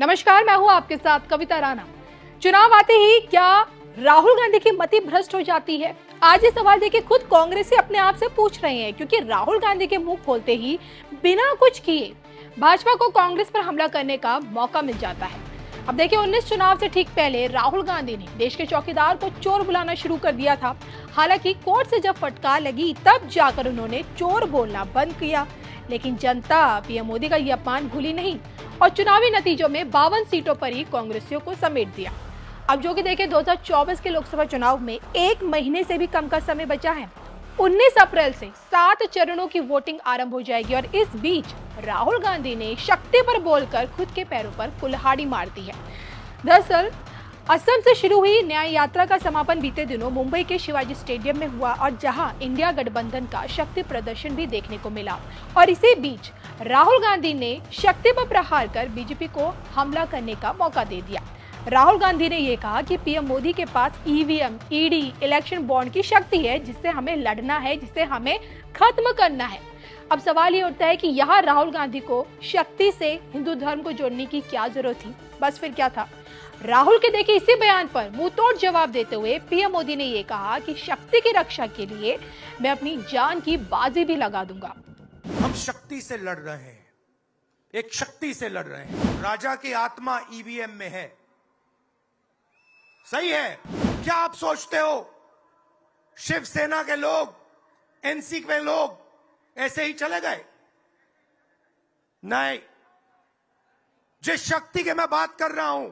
नमस्कार, मैं हूं आपके साथ कविता राणा। चुनाव आते ही क्या राहुल गांधी की मति भ्रष्ट हो जाती है? आज ये सवाल देखिए खुद कांग्रेसी अपने आप से पूछ रहे हैं, क्योंकि राहुल गांधी के मुंह खोलते ही बिना कुछ किए भाजपा को कांग्रेस पर हमला करने का मौका मिल जाता है। अब देखिए 19 चुनाव से ठीक पहले राहुल गांधी ने देश के चौकीदार को चोर बुलाना शुरू कर दिया था। हालांकि कोर्ट से जब फटकार लगी तब जाकर उन्होंने चोर बोलना बंद किया, लेकिन जनता पीएम मोदी का ये अपमान भूली नहीं और चुनावी नतीजों में 52 सीटों पर ही कांग्रेसियों को समेट दिया। अब जो कि देखिए 2024 के लोकसभा चुनाव में 1 महीने से भी कम का समय बचा है। 19 अप्रैल से 7 चरणों की वोटिंग आरंभ हो जाएगी और इस बीच राहुल गांधी ने शक्ति पर बोलकर खुद के पैरों पर कुल्हाड़ी मार दी है। दरअसल असम से शुरू हुई न्याय यात्रा का समापन बीते दिनों मुंबई के शिवाजी स्टेडियम में हुआ और जहां इंडिया गठबंधन का शक्ति प्रदर्शन भी देखने को मिला। और इसी बीच राहुल गांधी ने शक्ति पर प्रहार कर बीजेपी को हमला करने का मौका दे दिया। राहुल गांधी ने यह कहा कि पीएम मोदी के पास ईवीएम, ईडी, इलेक्शन बॉन्ड की शक्ति है, जिससे हमें लड़ना है, जिसे हमें खत्म करना है। अब सवाल ये उठता है कि यहाँ राहुल गांधी को शक्ति से हिंदू धर्म को जोड़ने की क्या जरूरत थी? बस फिर क्या था? राहुल के देखिए इसी बयान पर मुंहतोड़ जवाब देते हुए पीएम मोदी ने ये कहा कि शक्ति की रक्षा के लिए मैं अपनी जान की बाजी भी लगा दूंगा। हम शक्ति से लड़ रहे हैं, एक शक्ति से लड़ रहे हैं। राजा की आत्मा ईवीएम में है, सही है। क्या आप सोचते हो शिवसेना के लोग, एनसी के लोग ऐसे ही चले गए? नहीं, जिस शक्ति की मैं बात कर रहा हूं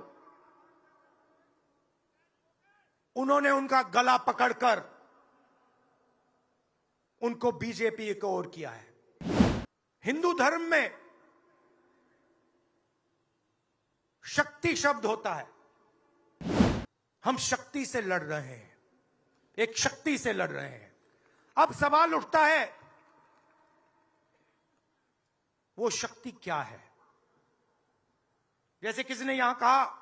उन्होंने उनका गला पकड़कर उनको बीजेपी की ओर किया है। हिंदू धर्म में शक्ति शब्द होता है। हम शक्ति से लड़ रहे हैं, एक शक्ति से लड़ रहे हैं। अब सवाल उठता है वो शक्ति क्या है? जैसे किसी ने यहां कहा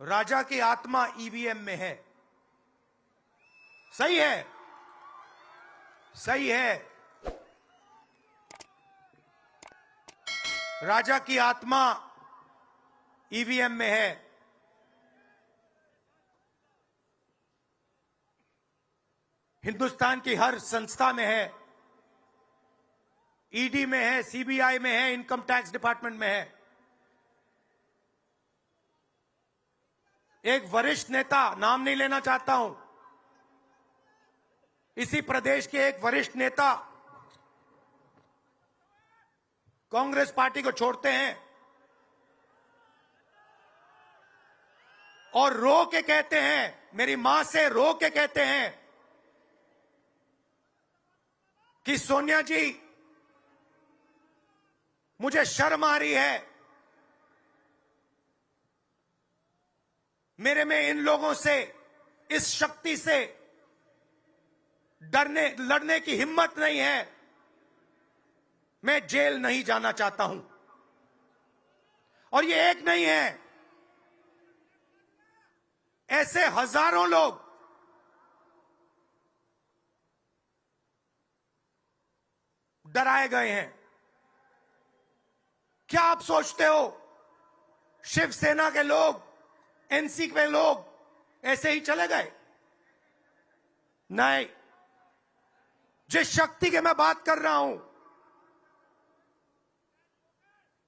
राजा की आत्मा ईवीएम में है, सही है, सही है। राजा की आत्मा ईवीएम में है। हिंदुस्तान की हर संस्था में है, ईडी में है, सीबीआई में है, इनकम टैक्स डिपार्टमेंट में है। एक वरिष्ठ नेता, नाम नहीं लेना चाहता हूं, इसी प्रदेश के एक वरिष्ठ नेता कांग्रेस पार्टी को छोड़ते हैं और रो के कहते हैं, मेरी मां से रो के कहते हैं कि सोनिया जी मुझे शर्म आ रही है, मेरे में इन लोगों से, इस शक्ति से लड़ने की हिम्मत नहीं है, मैं जेल नहीं जाना चाहता हूं। और ये एक नहीं है, ऐसे हजारों लोग डराए गए हैं। क्या आप सोचते हो शिवसेना के लोग, एनसी के लोग ऐसे ही चले गए? नहीं, जिस शक्ति की मैं बात कर रहा हूं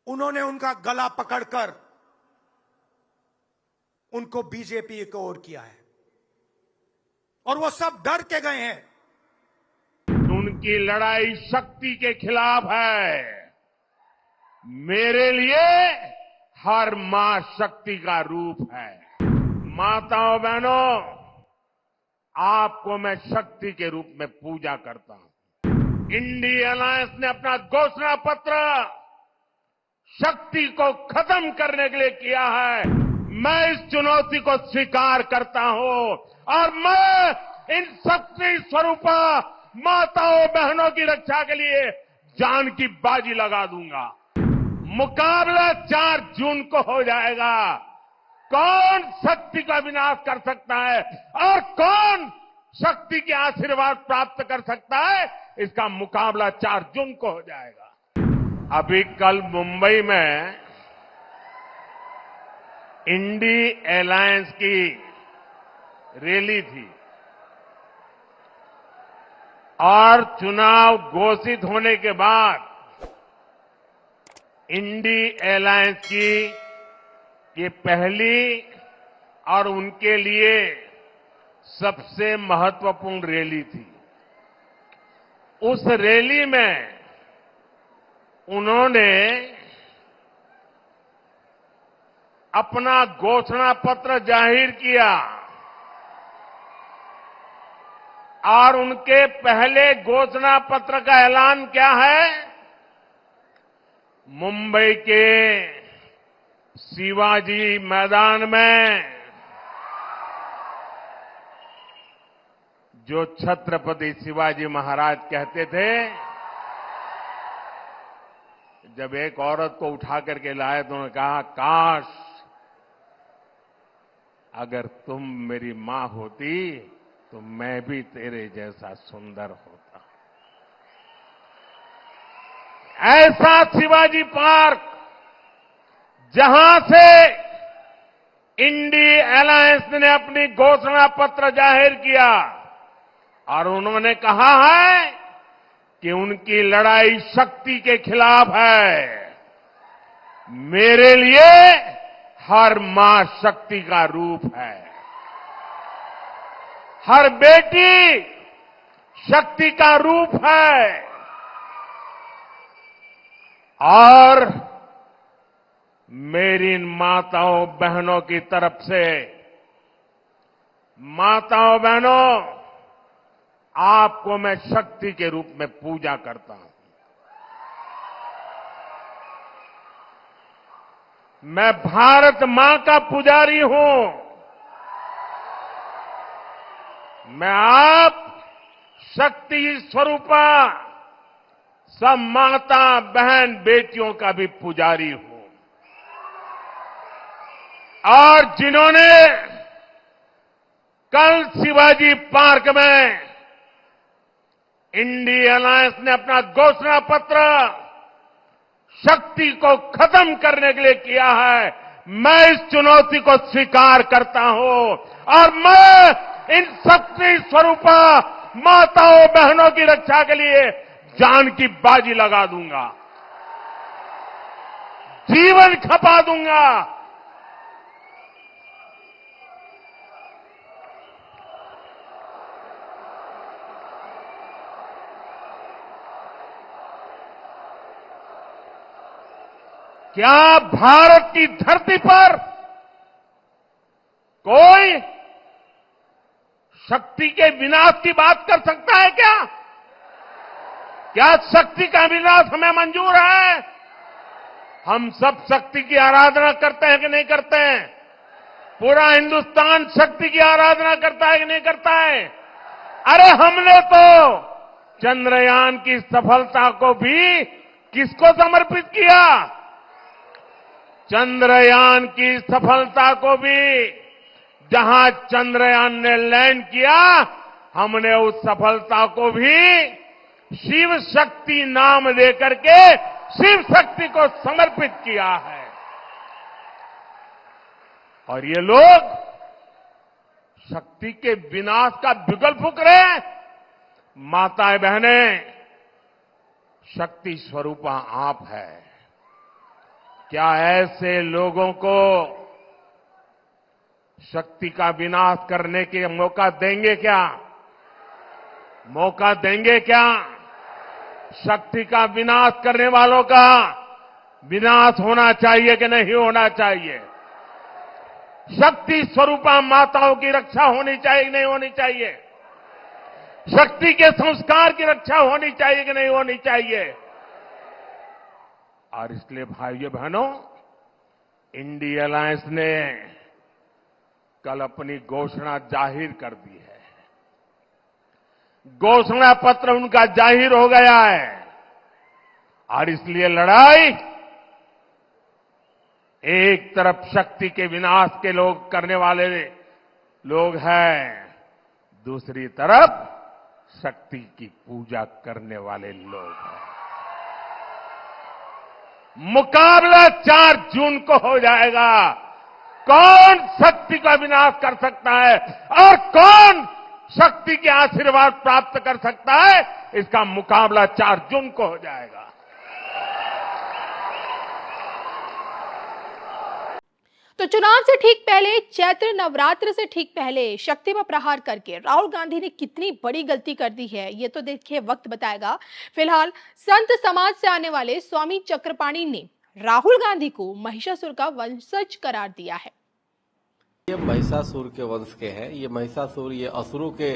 उन्होंने उनका गला पकड़कर उनको बीजेपी की ओर किया है और वो सब डर के गए हैं। उनकी लड़ाई शक्ति के खिलाफ है। मेरे लिए हर मां शक्ति का रूप है। माताओं बहनों, आपको मैं शक्ति के रूप में पूजा करता हूं। इंडिया अलायंस ने अपना घोषणा पत्र शक्ति को खत्म करने के लिए किया है। मैं इस चुनौती को स्वीकार करता हूं और मैं इन शक्ति स्वरूपा माताओं बहनों की रक्षा के लिए जान की बाजी लगा दूंगा। मुकाबला 4 जून को हो जाएगा। कौन शक्ति का विनाश कर सकता है और कौन शक्ति के आशीर्वाद प्राप्त कर सकता है, इसका मुकाबला 4 जून को हो जाएगा। अभी कल मुंबई में इंडी अलायंस की रैली थी और चुनाव घोषित होने के बाद इंडी अलायंस की ये पहली और उनके लिए सबसे महत्वपूर्ण रैली थी। उस रैली में उन्होंने अपना घोषणा पत्र जाहिर किया और उनके पहले घोषणा पत्र का ऐलान क्या है? मुंबई के शिवाजी मैदान में जो छत्रपति शिवाजी महाराज कहते थे, जब एक औरत को उठा करके लाए तो उन्होंने कहा, काश अगर तुम मेरी मां होती तो मैं भी तेरे जैसा सुंदर होता। ऐसा शिवाजी पार्क जहां से इंडी अलायंस ने अपनी घोषणा पत्र जाहिर किया और उन्होंने कहा है कि उनकी लड़ाई शक्ति के खिलाफ है। मेरे लिए हर मां शक्ति का रूप है, हर बेटी शक्ति का रूप है। और मेरी इन माताओं बहनों की तरफ से, माताओं बहनों, आपको मैं शक्ति के रूप में पूजा करता हूं। मैं भारत मां का पुजारी हूं। मैं आप शक्ति स्वरूपा सब माता बहन बेटियों का भी पुजारी हूं। और जिन्होंने कल शिवाजी पार्क में इंडी अलायंस ने अपना घोषणा पत्र शक्ति को खत्म करने के लिए किया है, मैं इस चुनौती को स्वीकार करता हूं और मैं इन शक्ति स्वरूपा माताओं बहनों की रक्षा के लिए जान की बाजी लगा दूंगा, जीवन खपा दूंगा। क्या भारत की धरती पर कोई शक्ति के विनाश की बात कर सकता है क्या? क्या शक्ति का विनाश हमें मंजूर है? हम सब शक्ति की आराधना करते हैं कि नहीं करते हैं? पूरा हिंदुस्तान शक्ति की आराधना करता है कि नहीं करता है? अरे हमने तो चंद्रयान की सफलता को भी किसको समर्पित किया? चंद्रयान की सफलता को भी, जहां चंद्रयान ने लैंड किया, हमने उस सफलता को भी शिव शक्ति नाम देकर के शिव शक्ति को समर्पित किया है। और ये लोग शक्ति के विनाश का बिगुल फूंक रहे हैं। माताएं बहनें, शक्ति स्वरूपा आप है। क्या ऐसे लोगों को शक्ति का विनाश करने के मौका देंगे क्या? मौका देंगे क्या? शक्ति का विनाश करने वालों का विनाश होना चाहिए कि नहीं होना चाहिए? शक्ति स्वरूपा माताओं की रक्षा होनी चाहिए कि नहीं होनी चाहिए? शक्ति के संस्कार की रक्षा होनी चाहिए कि नहीं होनी चाहिए? और इसलिए भाइयों बहनों, इंडी अलायंस ने कल अपनी घोषणा जाहिर कर दी है। घोषणा पत्र उनका जाहिर हो गया है और इसलिए लड़ाई एक तरफ शक्ति के विनाश के लोग करने वाले लोग हैं, दूसरी तरफ शक्ति की पूजा करने वाले लोग हैं। मुकाबला 4 जून को हो जाएगा। कौन शक्ति का विनाश कर सकता है और कौन शक्ति के आशीर्वाद प्राप्त कर सकता है, इसका मुकाबला 4 जून को हो जाएगा। तो चुनाव से ठीक पहले, चैत्र नवरात्र से ठीक पहले शक्ति पर प्रहार करके राहुल गांधी ने कितनी बड़ी गलती कर दी है, ये तो देखिए वक्त बताएगा। फिलहाल संत समाज से आने वाले स्वामी चक्रपाणी ने राहुल गांधी को महिषासुर का वंशज करार दिया है। ये महिषासुर के वंश के हैं, ये महिषासुर ये असुरों के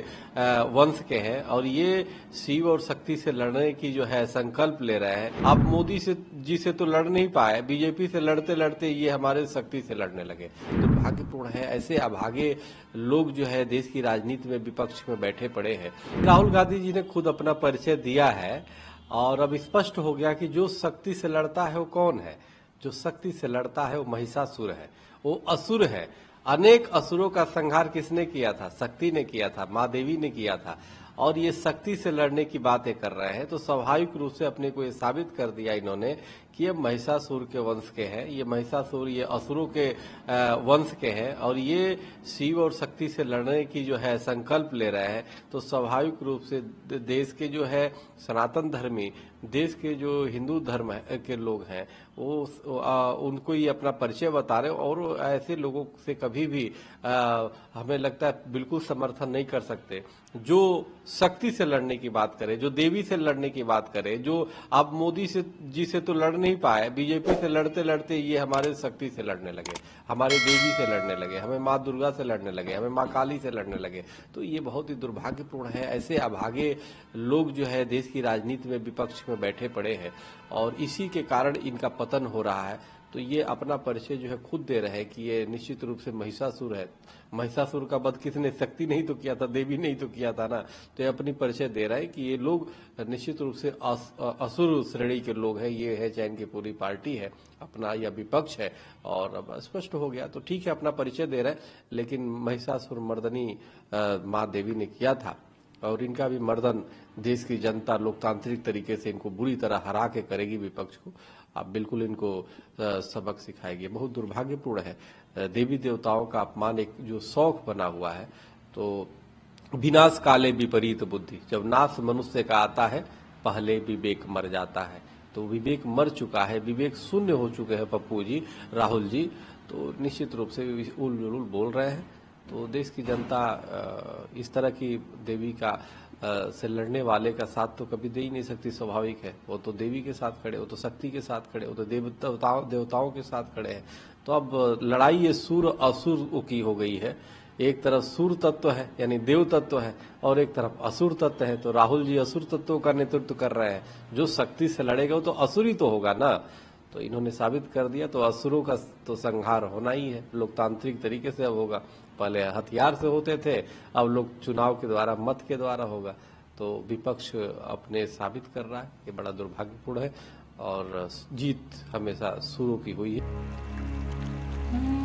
वंश के हैं और ये शिव और शक्ति से लड़ने की जो है संकल्प ले रहे हैं। आप मोदी जी से तो लड़ नहीं पाए, बीजेपी से लड़ते लड़ते ये हमारे शक्ति से लड़ने लगे। दुर्भाग्यपूर्ण है, ऐसे अभागे लोग जो है देश की राजनीति में विपक्ष में बैठे पड़े हैं। राहुल गांधी जी ने खुद अपना परिचय दिया है और अब स्पष्ट हो गया कि जो शक्ति से लड़ता है वो कौन है। जो शक्ति से लड़ता है वो महिषासुर है, वो असुर है। अनेक असुरों का संहार किसने किया था? शक्ति ने किया था, माँ देवी ने किया था। और ये शक्ति से लड़ने की बातें कर रहे हैं, तो स्वाभाविक रूप से अपने को ये साबित कर दिया इन्होंने कि ये महिषासुर के वंश के हैं। ये महिषासुर ये असुरों के वंश के हैं और ये शिव और शक्ति से लड़ने की जो है संकल्प ले रहे हैं। तो स्वाभाविक रूप से देश के जो है सनातन धर्मी, देश के जो हिंदू धर्म के लोग हैं वो उनको ये अपना परिचय बता रहे और ऐसे लोगों से कभी भी हमें लगता है बिल्कुल समर्थन नहीं कर सकते। जो शक्ति से लड़ने की बात करे, जो देवी से लड़ने की बात करे, जो आप मोदी जी से तो लड़ नहीं पाए, बीजेपी से लड़ते लड़ते ये हमारे शक्ति से लड़ने लगे, हमारे देवी से लड़ने लगे, हमें माँ दुर्गा से लड़ने लगे, हमें माँ काली से लड़ने लगे। तो ये बहुत ही दुर्भाग्यपूर्ण है। ऐसे अभागे लोग जो है देश की राजनीति में विपक्ष में बैठे पड़े हैं और इसी के कारण इनका पतन हो रहा है। तो ये अपना परिचय जो है खुद दे रहे हैं कि ये निश्चित रूप से महिषासुर है। महिषासुर का वध किसने? शक्ति नहीं तो किया था, देवी नहीं तो किया था ना। तो ये अपनी परिचय दे रहा है कि ये लोग निश्चित रूप से असुर श्रेणी के लोग हैं। ये है चैन की पूरी पार्टी है, अपना या विपक्ष है और अब स्पष्ट हो गया। तो ठीक है, अपना परिचय दे रहे हैं, लेकिन महिषासुर मर्दनी माँ देवी ने किया था और इनका भी मर्दन देश की जनता लोकतांत्रिक तरीके से इनको बुरी तरह हरा के करेगी विपक्ष को। आप बिल्कुल इनको सबक सिखाएगी। बहुत दुर्भाग्यपूर्ण है। देवी देवताओं का अपमान एक जो शौक बना हुआ है। तो विनाश काले विपरीत बुद्धि, जब नाश मनुष्य का आता है पहले विवेक मर जाता है। तो विवेक मर चुका है, विवेक शून्य हो चुके हैं पप्पू जी, राहुल जी। तो निश्चित रूप से उल जुलूल बोल रहे हैं। तो देश की जनता इस तरह की देवी का से लड़ने वाले का साथ तो कभी दे ही नहीं सकती। स्वाभाविक है, वो तो देवी के साथ खड़े, वो तो शक्ति के साथ खड़े, वो तो देवताओं के साथ खड़े हैं। तो अब लड़ाई ये सुर असुर की हो गई है। एक तरफ सुर तत्व है यानी देव तत्व है और एक तरफ असुर तत्व है। तो राहुल जी असुर तत्वों का नेतृत्व कर रहे हैं। जो शक्ति से लड़ेगा वो तो असुर ही तो होगा ना। तो इन्होंने साबित कर दिया। तो असुरों का तो संहार होना ही है, लोकतांत्रिक तरीके से अब होगा। पहले हथियार से होते थे, अब लोग चुनाव के द्वारा, मत के द्वारा होगा। तो विपक्ष अपने साबित कर रहा है, ये बड़ा दुर्भाग्यपूर्ण है और जीत हमेशा सुरों की हुई है।